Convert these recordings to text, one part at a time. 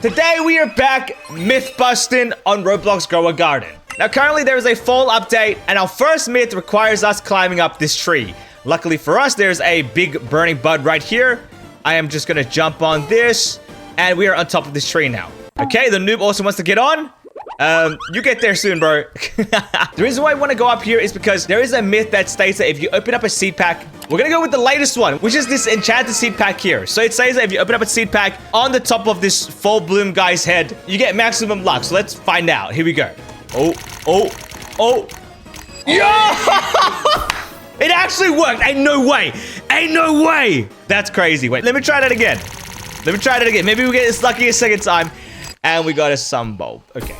Today we are back myth busting on Roblox Grow a Garden. Now currently there is a fall update and our first myth requires us climbing up this tree. Luckily for us there's a big burning bud right here. I am just gonna jump on this and we are on top of this tree now. Okay, the noob also wants to get on. You get there soon, bro. The reason why I want to go up here is because there is a myth that states that if you open up a seed pack, we're gonna go with the latest one, which is this enchanted seed pack here. So it says that if you open up a seed pack on the top of this full bloom guy's head, you get maximum luck. So let's find out. Here we go. Oh. Yeah! It actually worked. Ain't no way. That's crazy. Wait, let me try that again. Maybe we get this lucky a second time. And we got a sun bulb. Okay.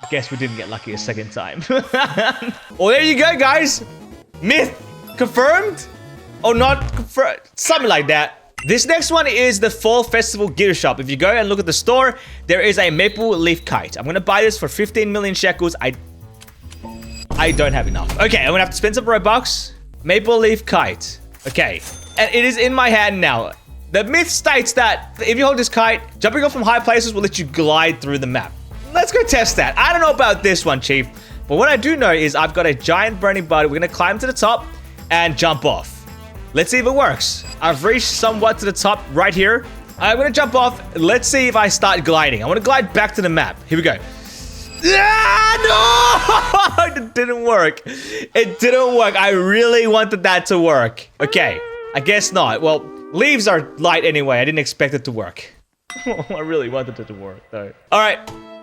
Guess we didn't get lucky a second time. Well, there you go, guys. Myth confirmed or not confirmed. Something like that. This next one is the Fall Festival gift shop. If you go and look at the store, there is a maple leaf kite. I'm going to buy this for 15 million shekels. I don't have enough. Okay, I'm going to have to spend some Robux. Maple leaf kite. Okay. And it is in my hand now. The myth states that if you hold this kite, jumping off from high places will let you glide through the map. Let's go test that. I don't know about this one, Chief. But what I do know is I've got a giant burning bud. We're going to climb to the top and jump off. Let's see if it works. I've reached somewhat to the top right here. I'm going to jump off. Let's see if I start gliding. I want to glide back to the map. Here we go. Ah, no! It didn't work. I really wanted that to work. Okay. I guess not. Well, leaves are light anyway. I didn't expect it to work. I really wanted it to work, though. All right.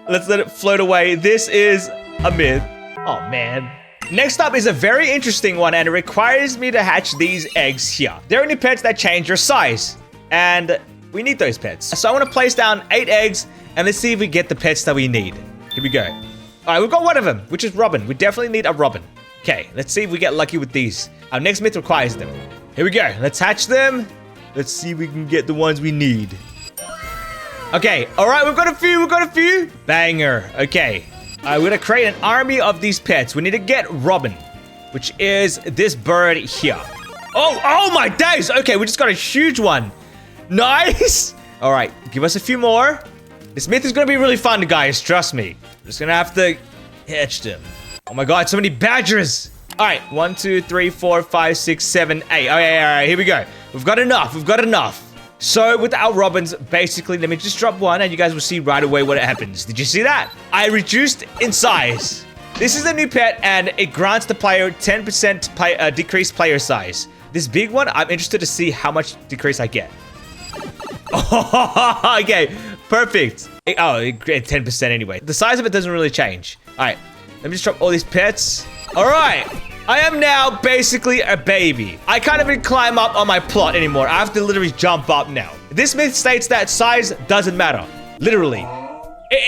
Let's let it float away. This is a myth. Oh, man. Next up is a very interesting one, and it requires me to hatch these eggs here. There are new pets that change your size, and we need those pets. So I want to place down 8 eggs, and let's see if we get the pets that we need. Here we go. All right, we've got one of them, which is Robin. We definitely need a Robin. Okay, let's see if we get lucky with these. Our next myth requires them. Here we go. Let's hatch them. Let's see if we can get the ones we need. Okay, all right, we've got a few. Banger. Okay. We're gonna create an army of these pets. We need to get Robin, which is this bird here. Oh my days. Okay, we just got a huge one. Nice. All right, give us a few more. This myth is gonna be really fun, guys. Trust me. I'm just gonna have to hatch them. Oh my God, so many badgers. All right, 1, 2, 3, 4, 5, 6, 7, 8. All right, here we go. We've got enough. So with our robins, basically, let me just drop one and you guys will see right away what happens. Did you see that? I reduced in size. This is a new pet and it grants the player 10% decreased player size. This big one, I'm interested to see how much decrease I get. Oh, okay, perfect. It 10% anyway. The size of it doesn't really change. All right, let me just drop all these pets. All right. I am now basically a baby. I can't even climb up on my plot anymore. I have to literally jump up now. This myth states that size doesn't matter. Literally.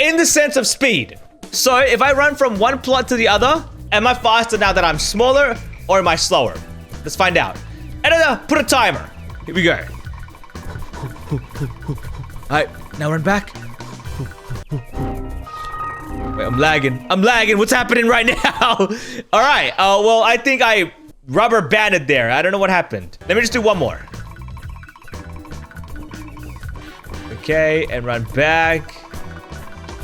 In the sense of speed. So if I run from one plot to the other, am I faster now that I'm smaller or am I slower? Let's find out. And put a timer. Here we go. All right, now run back. Wait, I'm lagging. What's happening right now? All right. Well, I think I rubber banded there. I don't know what happened. Let me just do one more. Okay, and run back.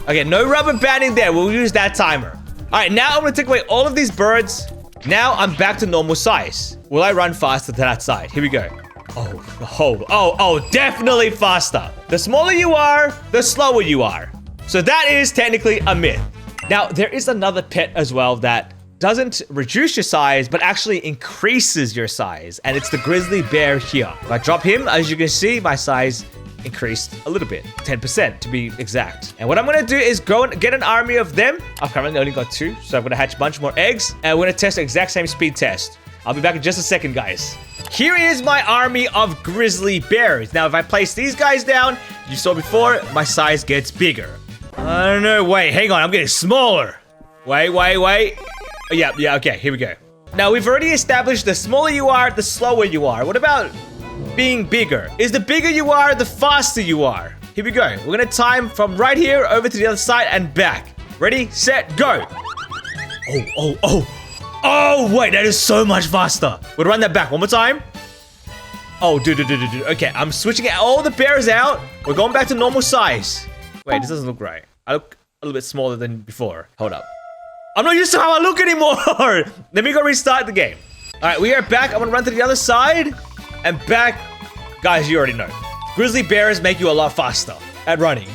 Okay, no rubber banding there. We'll use that timer. All right, now I'm going to take away all of these birds. Now I'm back to normal size. Will I run faster to that side? Here we go. Oh, definitely faster. The smaller you are, the slower you are. So that is technically a myth. Now, there is another pet as well that doesn't reduce your size, but actually increases your size. And it's the grizzly bear here. If I drop him, as you can see, my size increased a little bit. 10% to be exact. And what I'm going to do is go and get an army of them. I've currently only got 2, so I'm going to hatch a bunch more eggs. And we're going to test the exact same speed test. I'll be back in just a second, guys. Here is my army of grizzly bears. Now, if I place these guys down, you saw before, my size gets bigger. I don't know. Wait, hang on. I'm getting smaller. Wait. Oh, yeah, okay. Here we go. Now, we've already established the smaller you are, the slower you are. What about being bigger? Is the bigger you are, the faster you are? Here we go. We're going to time from right here over to the other side and back. Ready, set, go. Oh, wait. That is so much faster. We'll run that back one more time. Oh, dude. Okay, I'm switching all the bears out. We're going back to normal size. Wait, this doesn't look right. I look a little bit smaller than before. Hold up. I'm not used to how I look anymore. Let me go restart the game. All right, we are back. I'm gonna run to the other side and back. Guys, you already know. Grizzly bears make you a lot faster at running.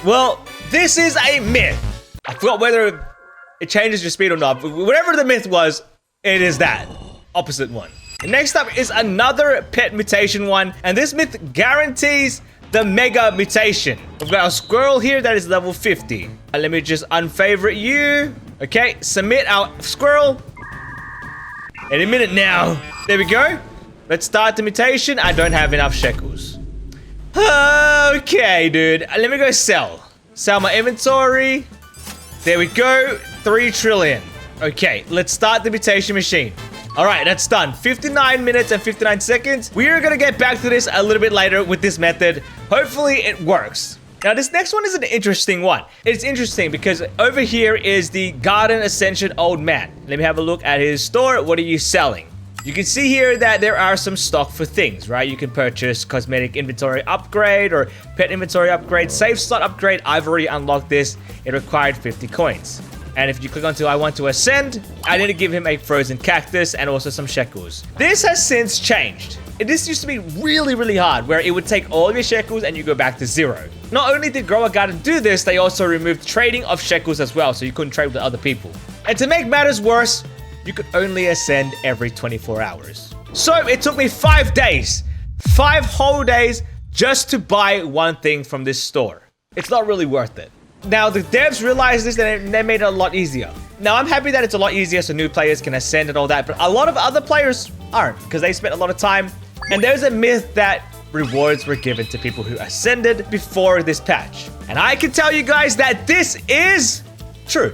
Well, this is a myth. I forgot whether it changes your speed or not, but whatever the myth was, it is that opposite one. Next up is another pet mutation one, and this myth guarantees the mega mutation. We've got a squirrel here that is level 50. Let me just unfavorite you. Okay, submit our squirrel. Any minute now. There we go. Let's start the mutation. I don't have enough shekels. Okay, dude. Let me go sell. Sell my inventory. There we go. 3 trillion. Okay, let's start the mutation machine. All right, that's done. 59 minutes and 59 seconds. We are going to get back to this a little bit later with this method. Hopefully it works. Now, this next one is an interesting one. It's interesting because over here is the Garden Ascension old man. Let me have a look at his store. What are you selling? You can see here that there are some stock for things, right? You can purchase cosmetic inventory upgrade or pet inventory upgrade, save slot upgrade. I've already unlocked this. It required 50 coins. And if you click onto I want to ascend, I need to give him a frozen cactus and also some shekels. This has since changed. This used to be really, really hard, where it would take all of your shekels and you go back to 0. Not only did Grow a Garden do this, they also removed trading of shekels as well, so you couldn't trade with other people. And to make matters worse, you could only ascend every 24 hours. So it took me 5 days, 5 whole days, just to buy one thing from this store. It's not really worth it. Now, the devs realized this and they made it a lot easier. Now, I'm happy that it's a lot easier so new players can ascend and all that, but a lot of other players aren't because they spent a lot of time. And there's a myth that rewards were given to people who ascended before this patch. And I can tell you guys that this is true.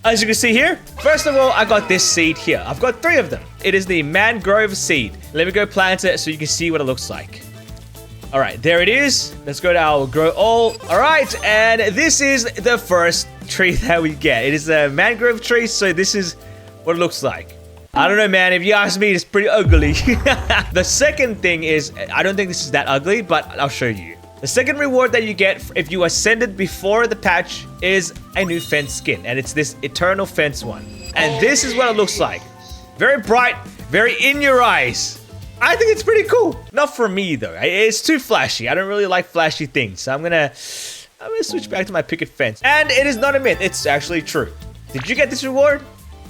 As you can see here, first of all, I got this seed here. I've got 3 of them. It is the mangrove seed. Let me go plant it so you can see what it looks like. All right, there it is. Let's go to our grow all. All right, and this is the first tree that we get. It is a mangrove tree, so this is what it looks like. I don't know, man. If you ask me, it's pretty ugly. The second thing is, I don't think this is that ugly, but I'll show you. The second reward that you get if you ascended before the patch is a new fence skin, and it's this eternal fence one. And this is what it looks like. Very bright, very in your eyes. I think it's pretty cool. Not for me though. It's too flashy. I don't really like flashy things. So I'm gonna switch back to my picket fence. And it is not a myth. It's actually true. Did you get this reward?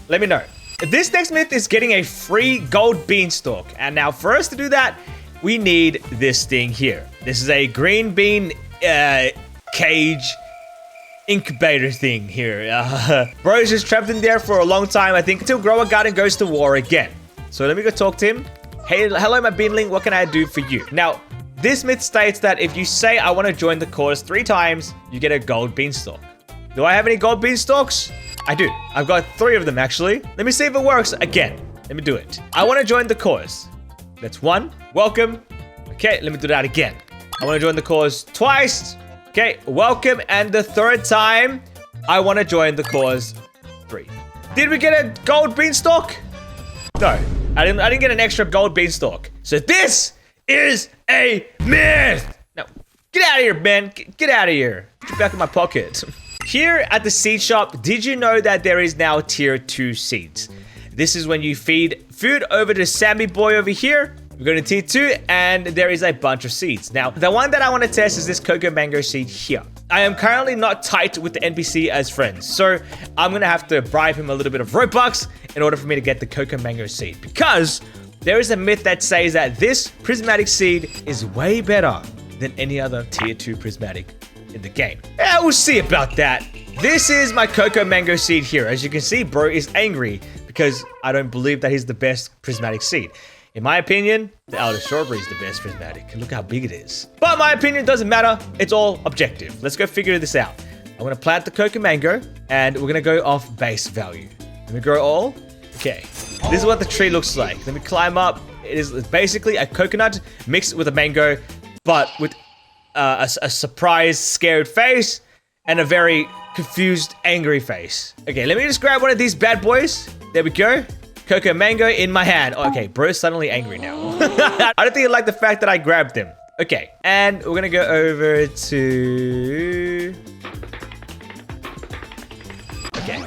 Let me know. This next myth is getting a free gold beanstalk. And now for us to do that, we need this thing here. This is a green bean cage incubator thing here. Bro is just trapped in there for a long time, I think, until Grow a Garden goes to war again. So let me go talk to him. Hey, hello, my beanling. What can I do for you? Now, this myth states that if you say I want to join the cause 3 times, you get a gold beanstalk. Do I have any gold beanstalks? I do. I've got 3 of them, actually. Let me see if it works again. Let me do it. I want to join the cause. That's 1. Welcome. Okay, let me do that again. I want to join the cause twice. Okay, welcome. And the 3rd time, I want to join the cause 3. Did we get a gold beanstalk? No. I didn't get an extra gold beanstalk. So this is a myth. Now, get out of here, man. Get out of here. Get back in my pocket. Here at the seed shop, did you know that there is now tier 2 seeds? This is when you feed food over to Sammy Boy over here. We're going to tier 2 and there is a bunch of seeds. Now, the one that I want to test is this cocoa mango seed here. I am currently not tight with the NPC as friends, so I'm going to have to bribe him a little bit of Robux in order for me to get the cocoa mango seed, because there is a myth that says that this prismatic seed is way better than any other tier 2 prismatic in the game. Yeah, we'll see about that. This is my cocoa mango seed here. As you can see, bro is angry because I don't believe that he's the best prismatic seed. In my opinion, the Elder Strawberry is the best prismatic. Look how big it is. But my opinion doesn't matter. It's all objective. Let's go figure this out. I'm going to plant the cocoa mango, and we're going to go off base value. Let me grow all. Okay. This is what the tree looks like. Let me climb up. It's basically a coconut mixed with a mango, but with a surprised, scared face and a very confused, angry face. Okay, let me just grab one of these bad boys. There we go. Cocoa mango in my hand. Okay, bro's suddenly angry now. I don't think he liked the fact that I grabbed him. Okay, and we're gonna go over to... Okay.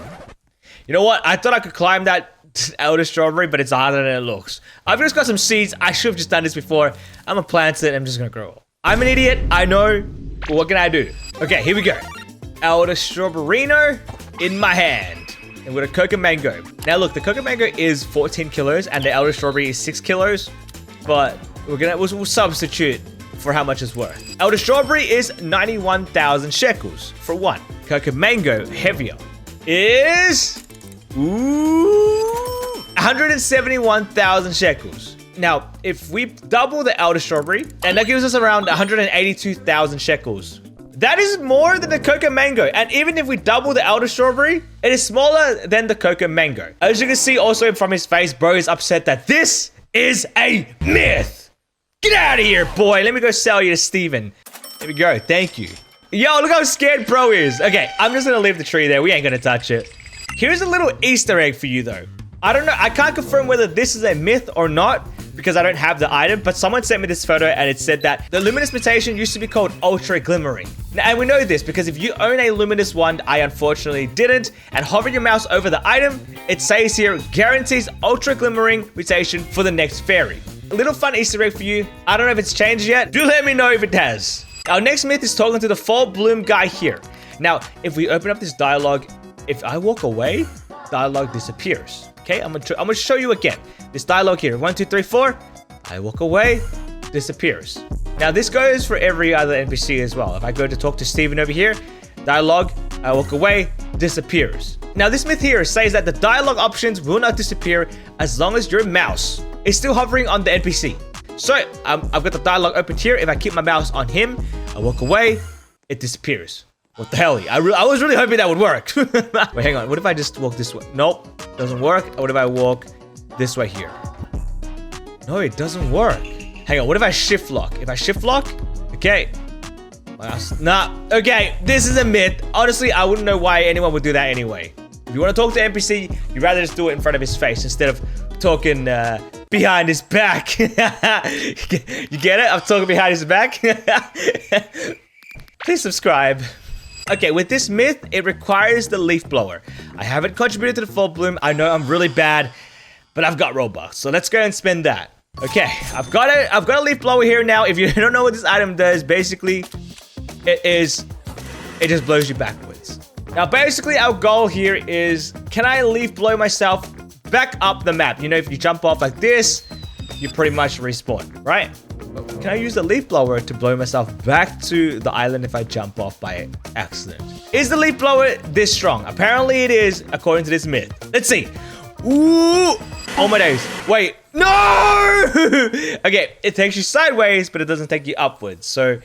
You know what? I thought I could climb that elder strawberry, but it's harder than it looks. I've just got some seeds. I should have just done this before. I'm gonna plant it. I'm just gonna grow it. I'm an idiot. I know. But what can I do? Okay, here we go. Elder strawberryno in my hand. And with a cocoa mango. Now look, the cocoa mango is 14 kilos and the elder strawberry is 6 kilos. But we'll substitute for how much it's worth. Elder strawberry is 91,000 shekels for one. Cocoa mango, heavier, is 171,000 shekels. Now, if we double the elder strawberry, and that gives us around 182,000 shekels. That is more than the cocoa mango. And even if we double the elder strawberry, it is smaller than the cocoa mango. As you can see also from his face, bro is upset that this is a myth. Get out of here, boy. Let me go sell you to Steven. There we go. Thank you. Yo, look how scared bro is. Okay, I'm just gonna leave the tree there. We ain't gonna touch it. Here's a little Easter egg for you, though. I don't know. I can't confirm whether this is a myth or not because I don't have the item, but someone sent me this photo and it said that the Luminous mutation used to be called Ultra Glimmering. Now, and we know this because if you own a Luminous one, I unfortunately didn't, and hover your mouse over the item, it says here, guarantees Ultra Glimmering mutation for the next fairy. A little fun Easter egg for you. I don't know if it's changed yet. Do let me know if it has. Our next myth is talking to the fall bloom guy here. Now, if we open up this dialogue, if I walk away, dialogue disappears. Okay, I'm gonna show you again. This dialogue here, 1, 2, 3, 4. I walk away, disappears. Now this goes for every other NPC as well. If I go to talk to Steven over here, dialogue, I walk away, disappears. Now this myth here says that the dialogue options will not disappear as long as your mouse is still hovering on the NPC. So I've got the dialogue open here. If I keep my mouse on him, I walk away, it disappears. What the hell? I was really hoping that would work. Wait, hang on. What if I just walk this way? Nope, doesn't work. What if I walk this way here? No, it doesn't work. Hang on. What if I shift lock? If I shift lock, okay. Nah. Okay, this is a myth. Honestly, I wouldn't know why anyone would do that anyway. If you want to talk to NPC, you'd rather just do it in front of his face instead of talking behind his back. You get it? I'm talking behind his back. Please subscribe. Okay, with this myth, it requires the leaf blower. I haven't contributed to the fall bloom. I know I'm really bad, but I've got Robux, so let's go and spend that. Okay, I've got a leaf blower here now. If you don't know what this item does, basically, it just blows you backwards. Now, basically, our goal here is, can I leaf blow myself back up the map? You know, if you jump off like this, you pretty much respawn, right? Can I use the leaf blower to blow myself back to the island if I jump off by accident? Is the leaf blower this strong? Apparently it is, according to this myth. Let's see. Ooh! Oh my days. Wait. No! Okay, it takes you sideways, but it doesn't take you upwards. So,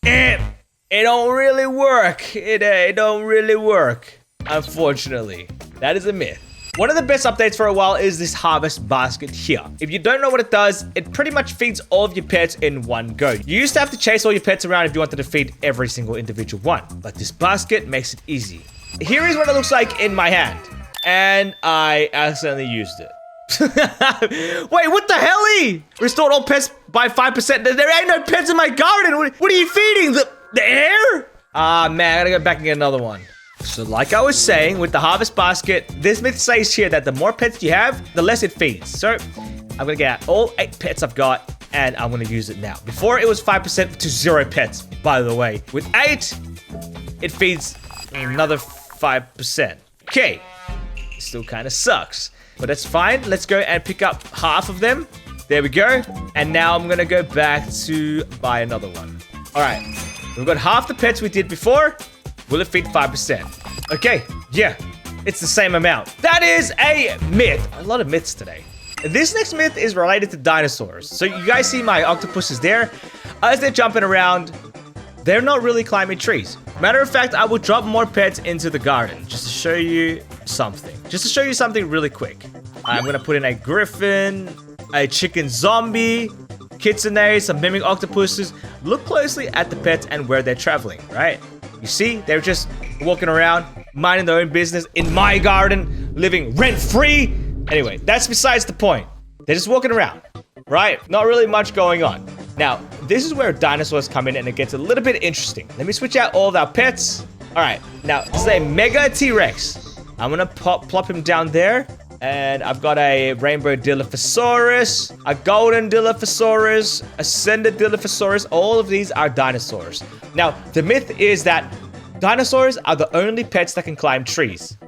it don't really work. It don't really work, unfortunately. That is a myth. One of the best updates for a while is this harvest basket here. If you don't know what it does, it pretty much feeds all of your pets in one go. You used to have to chase all your pets around if you wanted to feed every single individual one, but this basket makes it easy. Here is what it looks like in my hand, and I accidentally used it. Wait, what the hell? Restored all pets by 5%. There ain't no pets in my garden. What are you feeding? The air? Ah, man, I gotta go back and get another one. So like I was saying, with the harvest basket, this myth says here that the more pets you have, the less it feeds. So I'm gonna get out all 8 pets I've got, and I'm gonna use it now. Before it was 5% to 0 pets, by the way. With 8, it feeds another 5%. Okay, it still kind of sucks, but that's fine. Let's go and pick up half of them. There we go. And now I'm gonna go back to buy another one. All right, we've got half the pets we did before. Will it feed 5%? Okay, yeah, it's the same amount. That is a myth. A lot of myths today. This next myth is related to dinosaurs. So you guys see my octopuses there? As they're jumping around, they're not really climbing trees. Matter of fact, I will drop more pets into the garden just to show you something. Just to show you something really quick. I'm gonna put in a griffin, a chicken zombie, kitsune, some mimic octopuses. Look closely at the pets and where they're traveling, right? You see, they're just walking around, minding their own business in my garden, living rent-free. Anyway, that's besides the point. They're just walking around, right? Not really much going on. Now, this is where dinosaurs come in and it gets a little bit interesting. Let me switch out all of our pets. All right, now this is a Mega T-Rex. I'm gonna plop him down there. And I've got a rainbow Dilophosaurus, a golden Dilophosaurus, ascended Dilophosaurus. All of these are dinosaurs. Now, the myth is that dinosaurs are the only pets that can climb trees.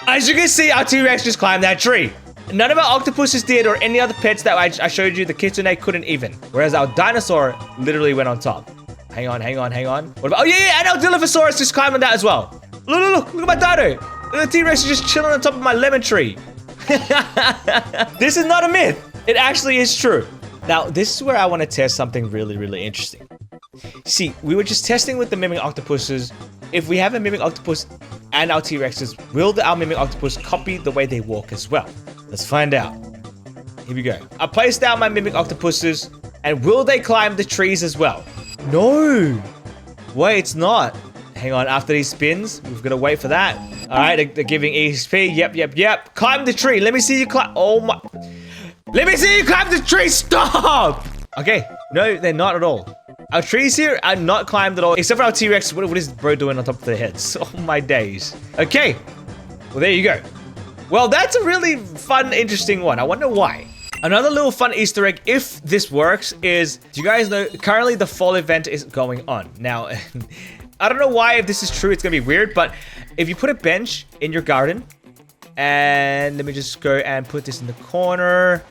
As you can see, our T-Rex just climbed that tree. None of our octopuses did, or any other pets that I showed you. The kitsune couldn't even. Whereas our dinosaur literally went on top. Hang on. What about, oh yeah, and our Dilophosaurus just climbed on that as well. Look at my dino. The T-Rex is just chilling on top of my lemon tree. This is not a myth. It actually is true. Now, this is where I want to test something really, really interesting. See, we were just testing with the mimic octopuses. If we have a mimic octopus and our T-Rexes, will our mimic octopus copy the way they walk as well? Let's find out. Here we go. I placed down my mimic octopuses, and will they climb the trees as well? No. Wait, it's not. Hang on, after these spins, we've got to wait for that. All right, they're giving EXP. Yep. Climb the tree. Let me see you climb. Oh my. Let me see you climb the tree. Stop. Okay. No, they're not at all. Our trees here are not climbed at all. Except for our T-Rex. What is bro doing on top of their heads? Oh my days. Okay. Well, there you go. Well, that's a really fun, interesting one. I wonder why. Another little fun Easter egg, if this works, is, do you guys know, currently the fall event is going on. Now, I don't know why, if this is true, it's gonna be weird, but if you put a bench in your garden, and let me just go and put this in the corner,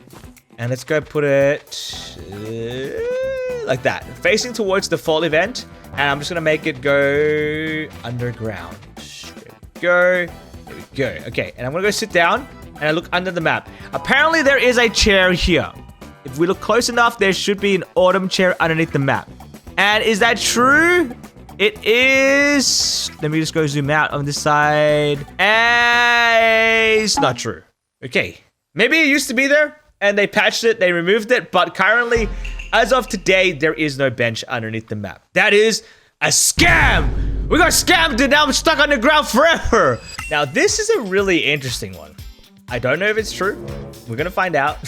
and let's go put it like that, facing towards the fall event, and I'm just gonna make it go underground. There we go. Okay, and I'm gonna go sit down, and I look under the map. Apparently there is a chair here. If we look close enough, there should be an autumn chair underneath the map. And is that true? It is. Let me just go zoom out on this side. And it's not true. Okay. Maybe it used to be there and they patched it, they removed it, but currently, as of today, there is no bench underneath the map. That is a scam! We got scammed and now I'm stuck underground forever! Now, this is a really interesting one. I don't know if it's true. We're gonna find out.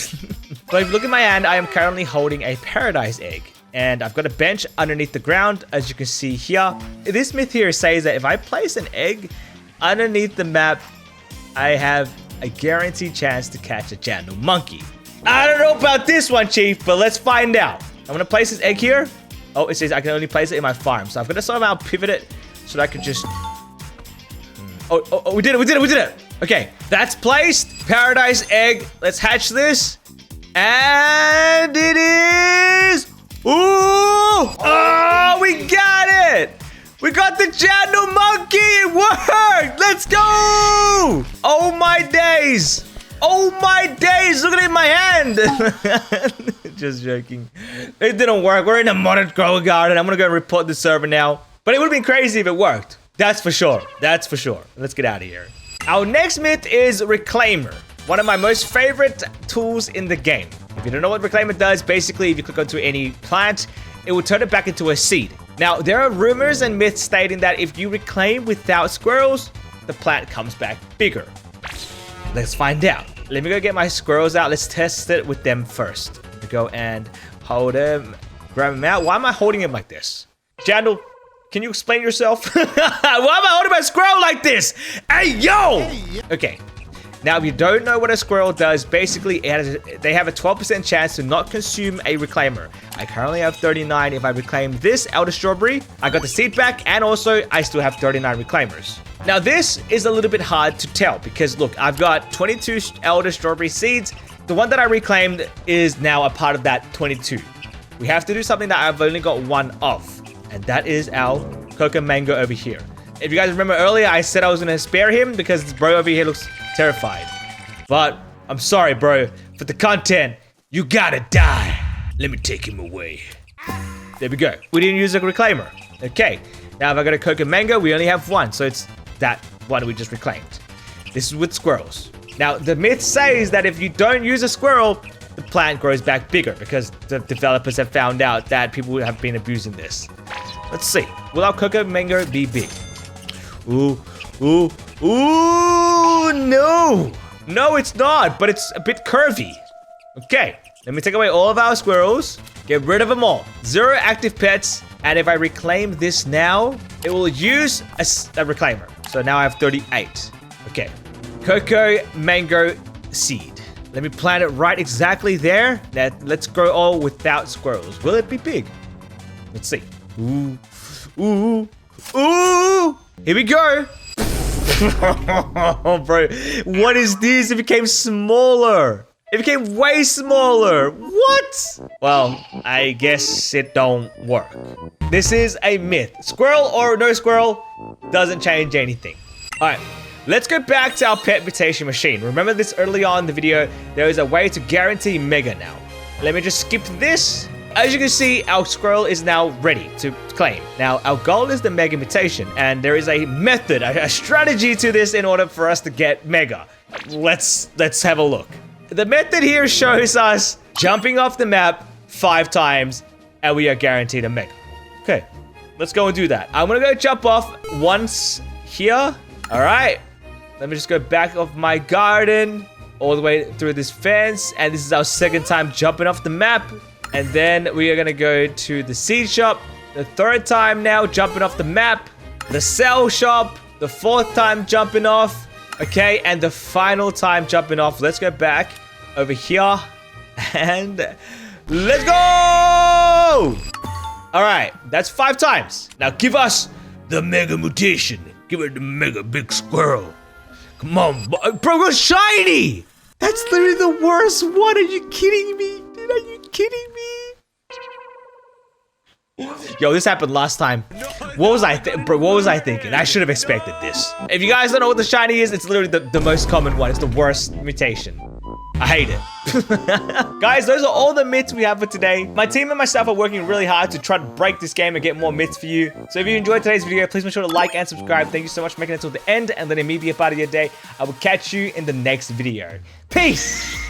But if you look at my hand, I am currently holding a paradise egg. And I've got a bench underneath the ground, as you can see here. This myth here says that if I place an egg underneath the map, I have a guaranteed chance to catch a Jandal monkey. I don't know about this one, Chief, but let's find out. I'm gonna place this egg here. Oh, it says I can only place it in my farm. So I'm gonna somehow pivot it so that I can just... Oh, we did it. Okay, that's placed. Paradise egg. Let's hatch this. And it is... Ooh! Oh, we got it! We got the Jandal monkey! It worked! Let's go! Oh my days! Oh my days! Look at it in my hand! Just joking. It didn't work. We're in a modern grow garden. I'm gonna go and report the server now. But it would have been crazy if it worked. That's for sure. That's for sure. Let's get out of here. Our next myth is Reclaimer. One of my most favorite tools in the game. If you don't know what Reclaimer does, basically if you click onto any plant, it will turn it back into a seed. Now, there are rumors and myths stating that if you reclaim without squirrels, the plant comes back bigger. Let's find out. Let me go get my squirrels out. Let's test it with them first. Go and hold him, grab him out. Why am I holding him like this? Jandal, can you explain yourself? Why am I holding my squirrel like this? Hey, yo! Okay. Now, if you don't know what a squirrel does, basically they have a 12% chance to not consume a reclaimer. I currently have 39. If I reclaim this elder strawberry, I got the seed back, and also I still have 39 reclaimers. Now, this is a little bit hard to tell because, look, I've got 22 elder strawberry seeds. The one that I reclaimed is now a part of that 22. We have to do something that I've only got one of, and that is our cocoa mango over here. If you guys remember earlier, I said I was going to spare him because this bro over here looks terrified. But I'm sorry, bro. For the content, you gotta die. Let me take him away. There we go. We didn't use a reclaimer. Okay. Now, if I got a cocoa mango, we only have one. So it's that one we just reclaimed. This is with squirrels. Now, the myth says that if you don't use a squirrel, the plant grows back bigger because the developers have found out that people have been abusing this. Let's see. Will our cocoa mango be big? Ooh, no. No, it's not, but it's a bit curvy. Okay, Let me take away all of our squirrels. Get rid of them all. 0 active pets. And if I reclaim this now, it will use a reclaimer. So now I have 38. Okay. Cocoa mango seed. Let me plant it right exactly there. Let's grow all without squirrels. Will it be big? Let's see. Ooh. Ooh. Ooh. Here we go. Oh, bro. What is this? It became smaller. It became way smaller. What? Well, I guess it don't work. This is a myth. Squirrel or no squirrel doesn't change anything. All right. Let's go back to our pet mutation machine. Remember this early on in the video, there is a way to guarantee mega now. Let me just skip this. As you can see, our squirrel is now ready to claim. Now, our goal is the mega mutation, and there is a method, a strategy to this in order for us to get mega. Let's have a look. The method here shows us jumping off the map 5 times, and we are guaranteed a mega. Okay, let's go and do that. I'm gonna go jump off once here. All right. Let me just go back of my garden all the way through this fence. And this is our 2nd time jumping off the map. And then we are going to go to the seed shop. The 3rd time now jumping off the map. The cell shop. The 4th time jumping off. Okay, and the final time jumping off. Let's go back over here. And let's go! All right, that's 5 times. Now give us the mega mutation. Give it the mega big squirrel. Come on, bro, go shiny! That's literally the worst one. Are you kidding me? Dude, are you kidding me? Yo, this happened last time. What was I thinking? I should have expected this. If you guys don't know what the shiny is, it's literally the most common one. It's the worst mutation. I hate it. Guys, those are all the myths we have for today. My team and myself are working really hard to try to break this game and get more myths for you. So if you enjoyed today's video, please make sure to like and subscribe. Thank you so much for making it till the end and letting me be a part of your day. I will catch you in the next video. Peace!